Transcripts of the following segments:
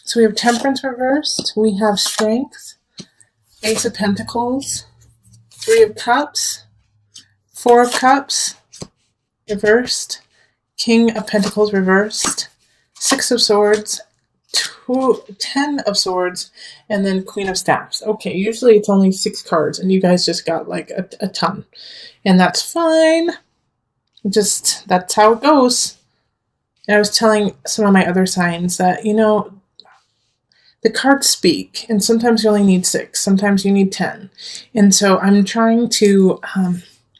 So we have Temperance reversed. We have Strength, Ace of Pentacles, Three of Cups, Four of Cups reversed, King of Pentacles reversed, Six of Swords, 10 of Swords, and then Queen of Staffs. Okay, usually it's only 6 cards, and you guys just got like a ton. And that's fine. Just, that's how it goes. And I was telling some of my other signs that, you know, the cards speak, and sometimes you only need 6, sometimes you need 10. And so I'm trying to,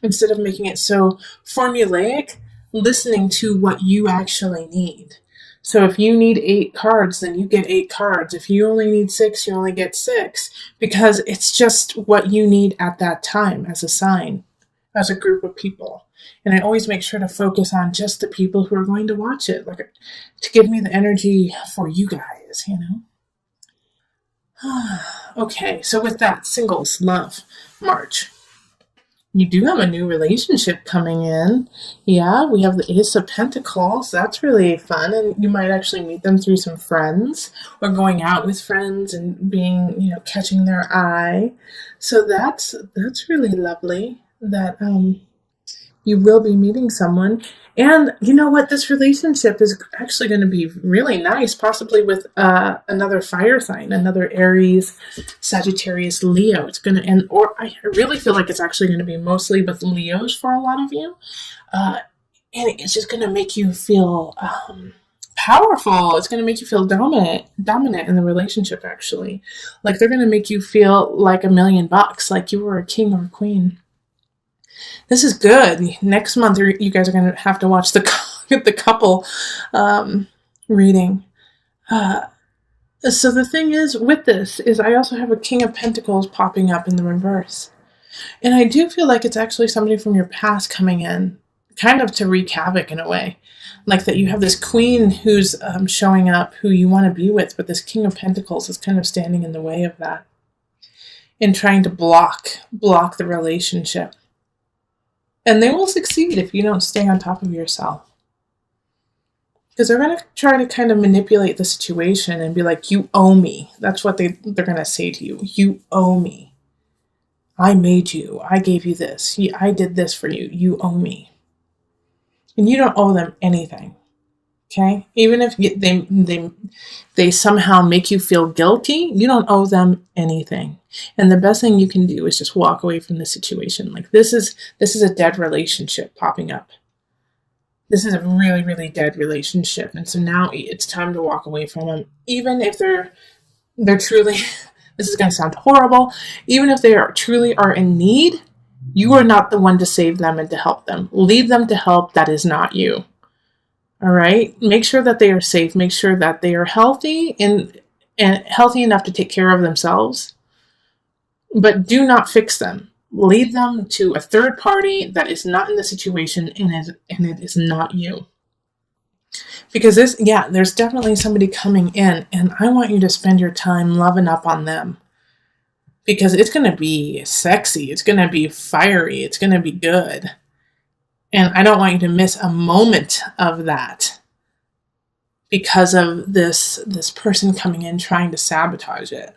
instead of making it so formulaic, listening to what you actually need. So if you need 8 cards, then you get 8 cards. If you only need 6, you only get 6, because it's just what you need at that time as a sign, as a group of people. And I always make sure to focus on just the people who are going to watch it, like to give me the energy for you guys, you know? Okay, so with that, singles, love, March. You do have a new relationship coming in. Yeah, we have the Ace of Pentacles. That's really fun, and you might actually meet them through some friends or going out with friends and being, you know, catching their eye. So that's really lovely that you will be meeting someone. And you know what? This relationship is actually going to be really nice, possibly with another fire sign, another Aries, Sagittarius, Leo. It's going to end, or I really feel like it's actually going to be mostly with Leos for a lot of you. And it's just going to make you feel powerful. It's going to make you feel dominant in the relationship, actually. Like they're going to make you feel like $1,000,000, like you were a king or a queen. This is good. Next month, you guys are going to have to watch the couple reading. So the thing is, with this, is I also have a King of Pentacles popping up in the reverse. And I do feel like it's actually somebody from your past coming in, kind of to wreak havoc in a way. Like that you have this queen who's showing up, who you want to be with, but this King of Pentacles is kind of standing in the way of that and trying to block the relationship. And they will succeed if you don't stay on top of yourself. Because they're going to try to kind of manipulate the situation and be like, you owe me. That's what they're going to say to you. You owe me. I made you. I gave you this. I did this for you. You owe me. And you don't owe them anything. Okay? Even if they somehow make you feel guilty, you don't owe them anything. And the best thing you can do is just walk away from the situation. Like this is a dead relationship popping up. This is a really, really dead relationship. And so now it's time to walk away from them. Even if they're truly, this is going to sound horrible, even if they truly are in need, you are not the one to save them and to help them. Lead them to help. That is not you. All right. Make sure that they are safe. Make sure that they are healthy and healthy enough to take care of themselves. But do not fix them. Lead them to a third party that is not in the situation and it is not you. Because there's definitely somebody coming in, and I want you to spend your time loving up on them. Because it's going to be sexy. It's going to be fiery. It's going to be good. And I don't want you to miss a moment of that because of this person coming in trying to sabotage it.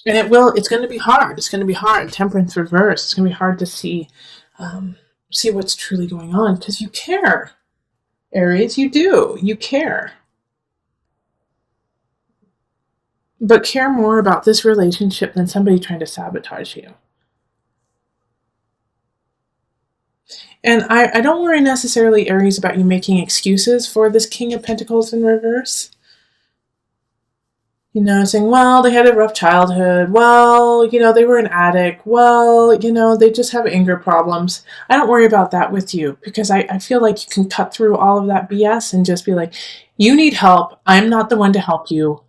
And it's going to be hard. It's going to be hard. Temperance reverse. It's going to be hard to see what's truly going on because you care. Aries, you do. You care. But care more about this relationship than somebody trying to sabotage you. And I don't worry necessarily, Aries, about you making excuses for this King of Pentacles in reverse. You know, saying, well, they had a rough childhood. Well, you know, they were an addict. Well, you know, they just have anger problems. I don't worry about that with you because I feel like you can cut through all of that BS and just be like, you need help. I'm not the one to help you.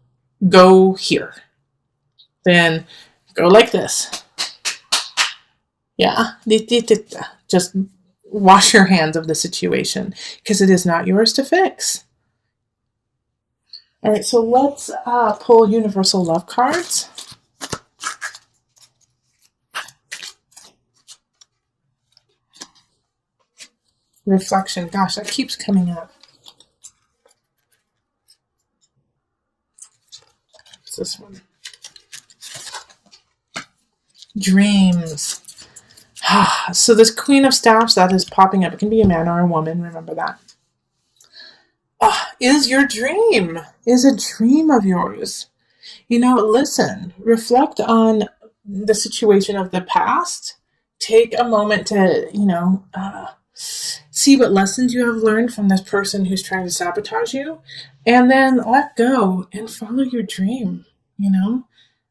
Go here. Then go like this. Yeah. Just wash your hands of the situation because it is not yours to fix. All right, so let's pull universal love cards. Reflection. Gosh, that keeps coming up. What's this one? Dreams. So this Queen of Staffs that is popping up, it can be a man or a woman, remember that. Is your dream, is a dream of yours. Listen, reflect on the situation of the past. Take a moment to, see what lessons you have learned from this person who's trying to sabotage you, and then let go and follow your dream,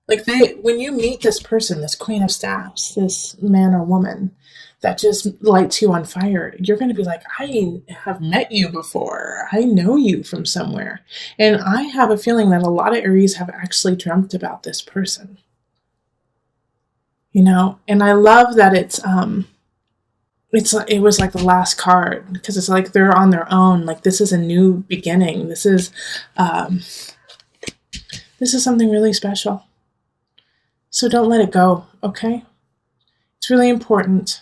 Like when you meet this person, this Queen of Staffs, this man or woman that just lights you on fire, you're going to be like, I have met you before. I know you from somewhere. And I have a feeling that a lot of Aries have actually dreamt about this person. And I love that it was like the last card, because it's like they're on their own. Like this is a new beginning. This is something really special. So don't let it go, okay? It's really important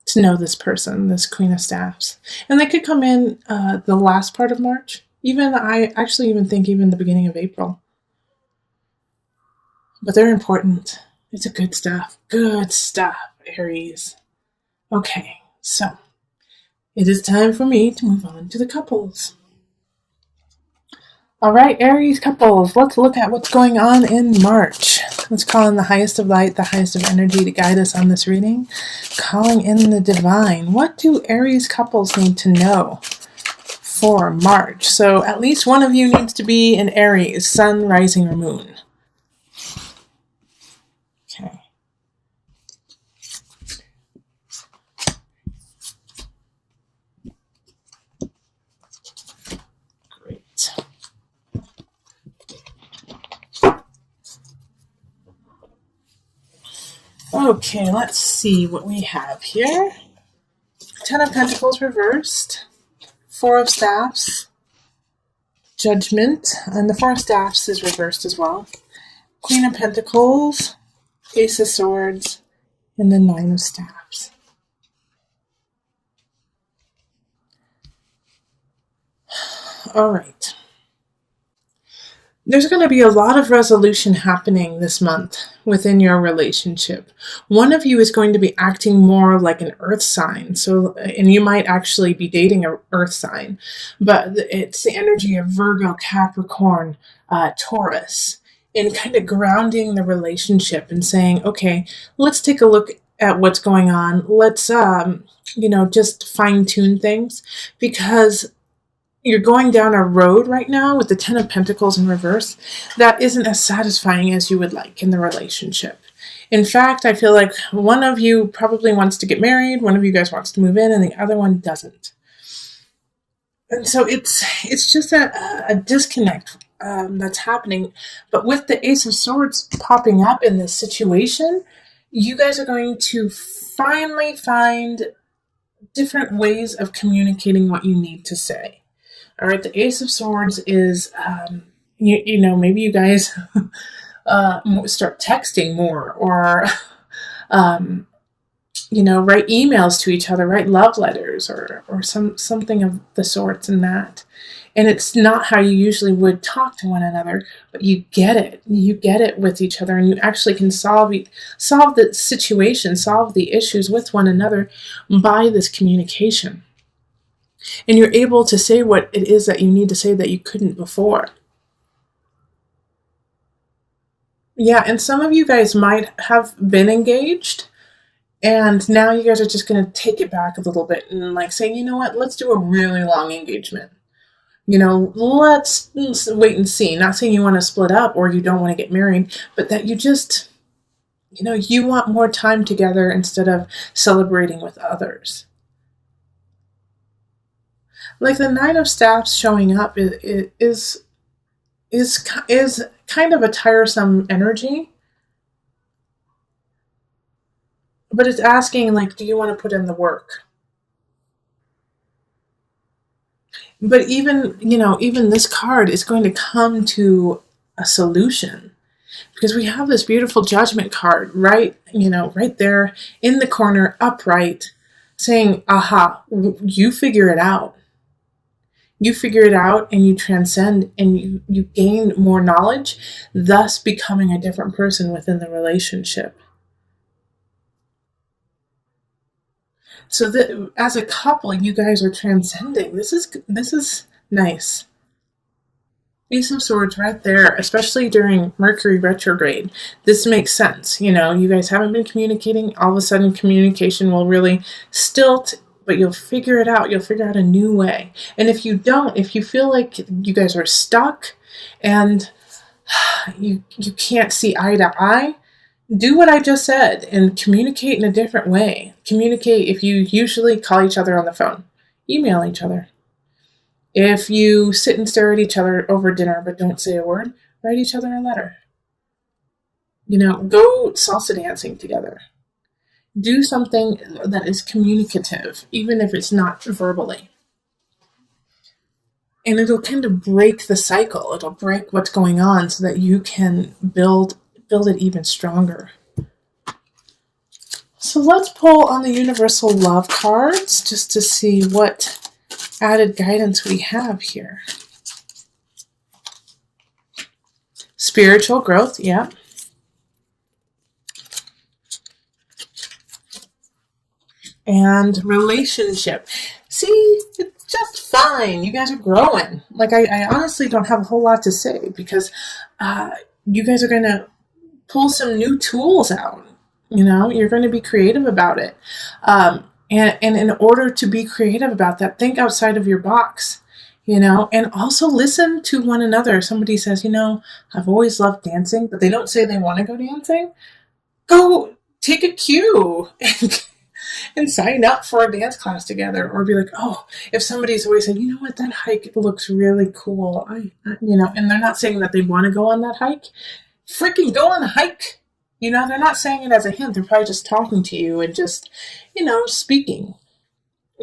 to know this person, this Queen of Staffs. And they could come in the last part of March. I actually even think even the beginning of April. But they're important. It's a good stuff. Good stuff, Aries. Okay, so it is time for me to move on to the couples. All right, Aries couples, let's look at what's going on in March. Let's call in the highest of light, the highest of energy to guide us on this reading. Calling in the divine. What do Aries couples need to know for March? So at least one of you needs to be an Aries, sun, rising, or moon. Okay. Great. Okay, let's see what we have here. Ten of Pentacles reversed. Four of Staffs. Judgment. And the Four of Staffs is reversed as well. Queen of Pentacles. Ace of Swords. And the Nine of Staffs. All right. There's going to be a lot of resolution happening this month within your relationship. One of you is going to be acting more like an earth sign. And you might actually be dating an earth sign, but it's the energy of Virgo, Capricorn, Taurus, and kind of grounding the relationship and saying, okay, let's take a look at what's going on. Let's, just fine tune things, because you're going down a road right now with the Ten of Pentacles in reverse that isn't as satisfying as you would like in the relationship. In fact, I feel like one of you probably wants to get married, one of you guys wants to move in, and the other one doesn't. And so it's just a disconnect that's happening. But with the Ace of Swords popping up in this situation, you guys are going to finally find different ways of communicating what you need to say. All right, the Ace of Swords is, maybe you guys start texting more, or, write emails to each other, write love letters, or something of the sorts in that. And it's not how you usually would talk to one another, but you get it. You get it with each other, and you actually can solve the situation, solve the issues with one another by this communication. And you're able to say what it is that you need to say that you couldn't before. Yeah, and some of you guys might have been engaged, and now you guys are just going to take it back a little bit and say, you know what, let's do a really long engagement. Let's wait and see. Not saying you want to split up or you don't want to get married, but that you just, you want more time together instead of celebrating with others. Like the Nine of Staffs showing up is kind of a tiresome energy. But it's asking, do you want to put in the work? But even this card is going to come to a solution, because we have this beautiful Judgment card right there in the corner, upright, saying, aha, you figure it out. You figure it out and you transcend and you gain more knowledge, thus becoming a different person within the relationship. So that as a couple, you guys are transcending. This is nice. Ace of Swords right there, especially during Mercury retrograde. This makes sense. You guys haven't been communicating. All of a sudden, communication will really stilt, but you'll figure it out. You'll figure out a new way. And if you don't, if you feel like you guys are stuck and you can't see eye to eye, do what I just said and communicate in a different way. Communicate if you usually call each other on the phone, email each other. If you sit and stare at each other over dinner but don't say a word, write each other a letter. Go salsa dancing together. Do something that is communicative, even if it's not verbally. And it'll kind of break the cycle. It'll break what's going on so that you can build it even stronger. So let's pull on the Universal Love cards just to see what added guidance we have here. Spiritual growth, yeah. And relationship. See, it's just fine. You guys are growing. Like, I honestly don't have a whole lot to say because you guys are going to pull some new tools out. You're going to be creative about it. And in order to be creative about that, think outside of your box, and also listen to one another. Somebody says, I've always loved dancing, but they don't say they want to go dancing. Go take a cue and sign up for a dance class together, or be like, oh, if somebody's always said, that hike looks really cool. And they're not saying that they want to go on that hike. Freaking go on a hike. They're not saying it as a hint. They're probably just talking to you and just, speaking.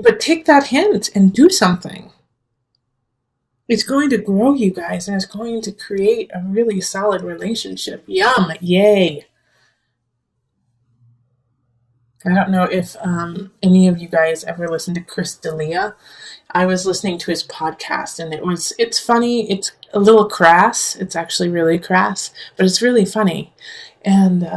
But take that hint and do something. It's going to grow you guys, and it's going to create a really solid relationship. Yum! Yay! I don't know if any of you guys ever listened to Chris D'Elia. I was listening to his podcast, and it's funny. It's a little crass. It's actually really crass, but it's really funny. And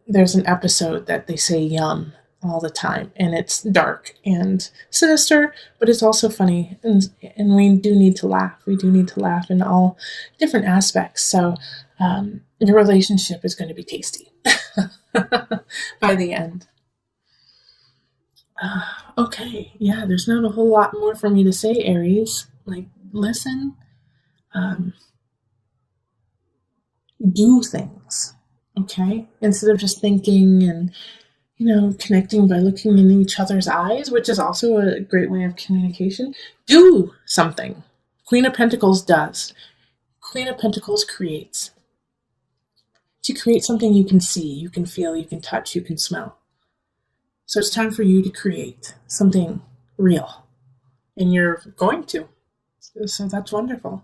there's an episode that they say yum all the time, and it's dark and sinister, but it's also funny, and we do need to laugh. We do need to laugh in all different aspects. So your relationship is going to be tasty by the end. Okay, yeah, there's not a whole lot more for me to say, Aries. Like, listen, do things, okay? Instead of just thinking and, connecting by looking in each other's eyes, which is also a great way of communication. Do something. Queen of Pentacles does. Queen of Pentacles creates. To create something you can see, you can feel, you can touch, you can smell. So it's time for you to create something real. And you're going to. So that's wonderful.